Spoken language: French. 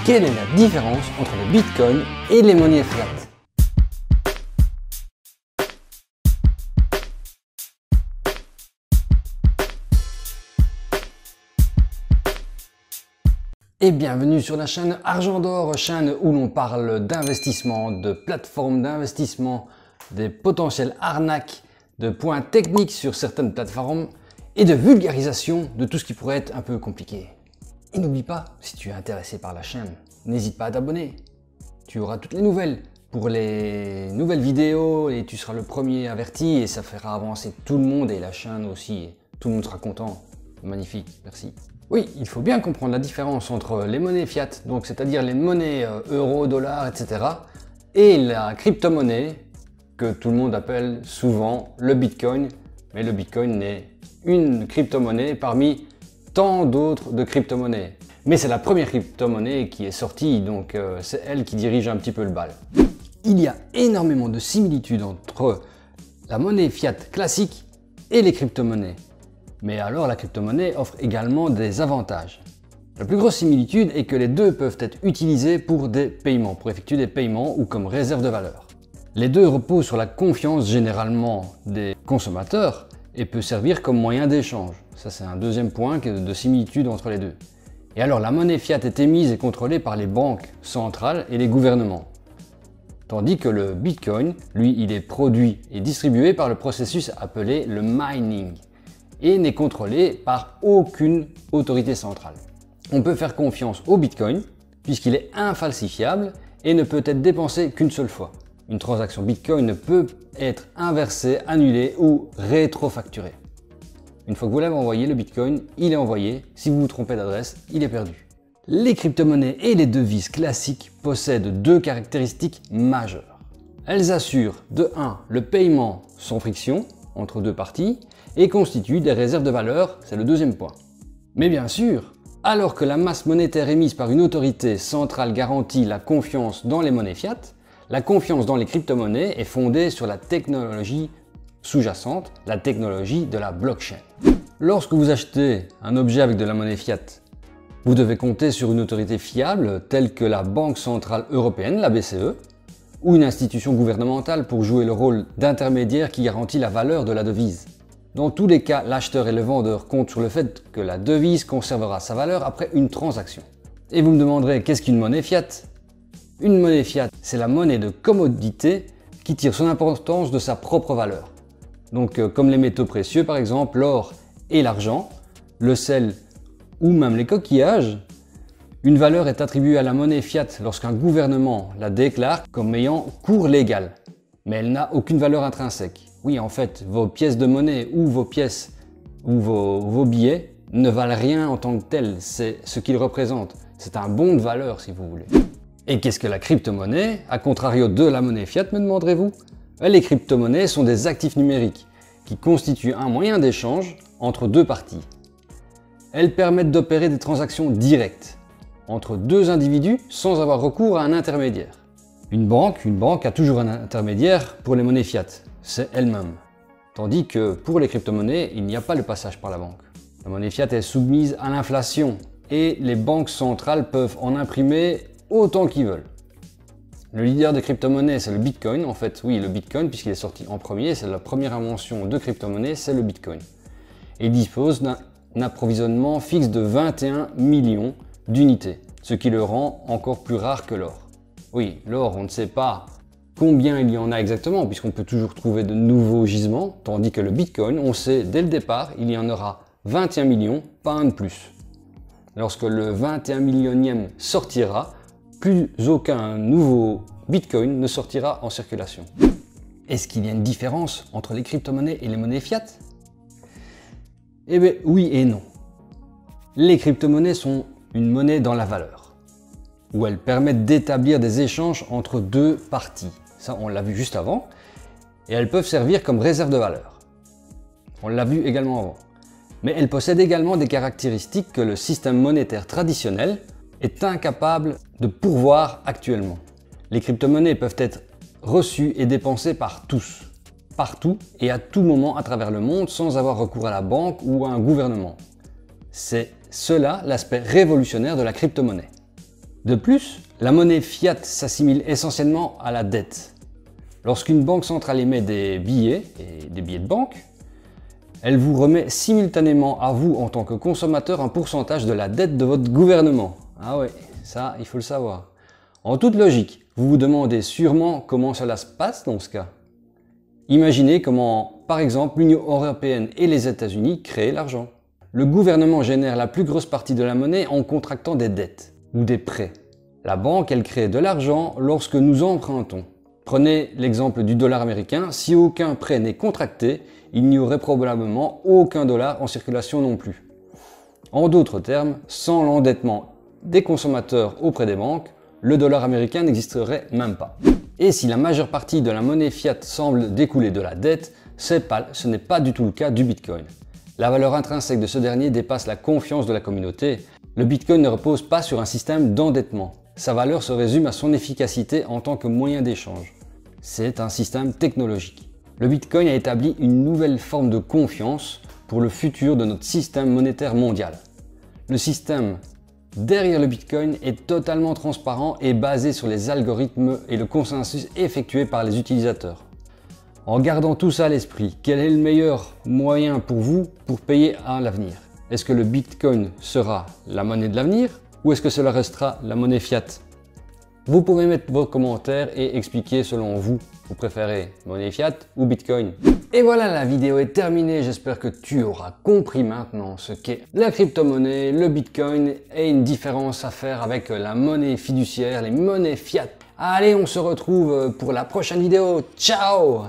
Quelle est la différence entre le Bitcoin et les monnaies fiat? Et bienvenue sur la chaîne Argent d'Or, chaîne où l'on parle d'investissement, de plateformes d'investissement, des potentielles arnaques, de points techniques sur certaines plateformes et de vulgarisation de tout ce qui pourrait être un peu compliqué. Et n'oublie pas, si tu es intéressé par la chaîne, n'hésite pas à t'abonner. Tu auras toutes les nouvelles pour les nouvelles vidéos et tu seras le premier averti et ça fera avancer tout le monde et la chaîne aussi. Tout le monde sera content. Magnifique, merci. Oui, il faut bien comprendre la différence entre les monnaies fiat, donc c'est-à-dire les monnaies euro, dollars, etc. et la crypto-monnaie que tout le monde appelle souvent le Bitcoin. Mais le Bitcoin n'est une crypto-monnaie parmi tant d'autres de crypto-monnaies. Mais c'est la première crypto-monnaie qui est sortie, donc c'est elle qui dirige un petit peu le bal. Il y a énormément de similitudes entre la monnaie fiat classique et les crypto-monnaies. Mais alors la crypto-monnaie offre également des avantages. La plus grosse similitude est que les deux peuvent être utilisés pour des paiements, pour effectuer des paiements ou comme réserve de valeur. Les deux reposent sur la confiance généralement des consommateurs et peut servir comme moyen d'échange. Ça c'est un deuxième point de similitude entre les deux. Et alors la monnaie fiat est émise et contrôlée par les banques centrales et les gouvernements. Tandis que le Bitcoin, lui, il est produit et distribué par le processus appelé le mining et n'est contrôlé par aucune autorité centrale. On peut faire confiance au Bitcoin puisqu'il est infalsifiable et ne peut être dépensé qu'une seule fois. Une transaction Bitcoin ne peut être inversée, annulée ou rétrofacturée. Une fois que vous l'avez envoyé, le Bitcoin, il est envoyé. Si vous vous trompez d'adresse, il est perdu. Les crypto-monnaies et les devises classiques possèdent deux caractéristiques majeures. Elles assurent de 1 le paiement sans friction entre deux parties et constituent des réserves de valeur, c'est le deuxième point. Mais bien sûr, alors que la masse monétaire émise par une autorité centrale garantit la confiance dans les monnaies fiat, la confiance dans les crypto-monnaies est fondée sur la technologie sous-jacente, la technologie de la blockchain. Lorsque vous achetez un objet avec de la monnaie fiat, vous devez compter sur une autorité fiable telle que la Banque Centrale Européenne, la BCE, ou une institution gouvernementale pour jouer le rôle d'intermédiaire qui garantit la valeur de la devise. Dans tous les cas, l'acheteur et le vendeur comptent sur le fait que la devise conservera sa valeur après une transaction. Et vous me demanderez, qu'est-ce qu'une monnaie fiat? Une monnaie fiat, c'est la monnaie de commodité qui tire son importance de sa propre valeur. Donc comme les métaux précieux par exemple, l'or et l'argent, le sel ou même les coquillages, une valeur est attribuée à la monnaie fiat lorsqu'un gouvernement la déclare comme ayant cours légal. Mais elle n'a aucune valeur intrinsèque. Oui, en fait, vos pièces de monnaie ou vos pièces ou vos billets ne valent rien en tant que tels, c'est ce qu'ils représentent. C'est un bon de valeur si vous voulez. Et qu'est-ce que la crypto-monnaie, à contrario de la monnaie fiat, me demanderez-vous? Les crypto-monnaies sont des actifs numériques qui constituent un moyen d'échange entre deux parties. Elles permettent d'opérer des transactions directes entre deux individus sans avoir recours à un intermédiaire. Une banque a toujours un intermédiaire pour les monnaies fiat, c'est elle-même. Tandis que pour les crypto-monnaies, il n'y a pas le passage par la banque. La monnaie fiat est soumise à l'inflation et les banques centrales peuvent en imprimer autant qu'ils veulent. Le leader des crypto-monnaies, c'est le Bitcoin. En fait, oui, le Bitcoin, puisqu'il est sorti en premier, c'est la première invention de crypto-monnaie, c'est le Bitcoin. Et il dispose d'un approvisionnement fixe de 21 millions d'unités, ce qui le rend encore plus rare que l'or. Oui, l'or, on ne sait pas combien il y en a exactement, puisqu'on peut toujours trouver de nouveaux gisements, tandis que le Bitcoin, on sait dès le départ, il y en aura 21 millions, pas un de plus. Lorsque le 21 millionième sortira, plus aucun nouveau Bitcoin ne sortira en circulation. Est-ce qu'il y a une différence entre les crypto-monnaies et les monnaies fiat? Eh bien oui et non. Les crypto-monnaies sont une monnaie dans la valeur, où elles permettent d'établir des échanges entre deux parties. Ça, on l'a vu juste avant. Et elles peuvent servir comme réserve de valeur. On l'a vu également avant. Mais elles possèdent également des caractéristiques que le système monétaire traditionnel est incapable de pourvoir actuellement. Les crypto-monnaies peuvent être reçues et dépensées par tous, partout et à tout moment à travers le monde sans avoir recours à la banque ou à un gouvernement. C'est cela l'aspect révolutionnaire de la crypto-monnaie. De plus, la monnaie fiat s'assimile essentiellement à la dette. Lorsqu'une banque centrale émet des billets, et des billets de banque, elle vous remet simultanément à vous en tant que consommateur un pourcentage de la dette de votre gouvernement. Ah ouais, ça il faut le savoir. En toute logique, vous vous demandez sûrement comment cela se passe dans ce cas. Imaginez comment, par exemple, l'Union européenne et les États-Unis créent l'argent. Le gouvernement génère la plus grosse partie de la monnaie en contractant des dettes ou des prêts. La banque, elle crée de l'argent lorsque nous empruntons. Prenez l'exemple du dollar américain, si aucun prêt n'est contracté, il n'y aurait probablement aucun dollar en circulation non plus. En d'autres termes, sans l'endettement des consommateurs auprès des banques, le dollar américain n'existerait même pas. Et si la majeure partie de la monnaie fiat semble découler de la dette, ce n'est pas du tout le cas du Bitcoin. La valeur intrinsèque de ce dernier dépasse la confiance de la communauté. Le Bitcoin ne repose pas sur un système d'endettement. Sa valeur se résume à son efficacité en tant que moyen d'échange. C'est un système technologique. Le Bitcoin a établi une nouvelle forme de confiance pour le futur de notre système monétaire mondial. Le système derrière le Bitcoin est totalement transparent et basé sur les algorithmes et le consensus effectué par les utilisateurs. En gardant tout ça à l'esprit, quel est le meilleur moyen pour vous pour payer à l'avenir? Est-ce que le Bitcoin sera la monnaie de l'avenir ou est-ce que cela restera la monnaie fiat? Vous pouvez mettre vos commentaires et expliquer selon vous préférez monnaie fiat ou Bitcoin. Et voilà, la vidéo est terminée. J'espère que tu auras compris maintenant ce qu'est la crypto-monnaie, le Bitcoin et une différence à faire avec la monnaie fiduciaire, les monnaies fiat. Allez, on se retrouve pour la prochaine vidéo. Ciao!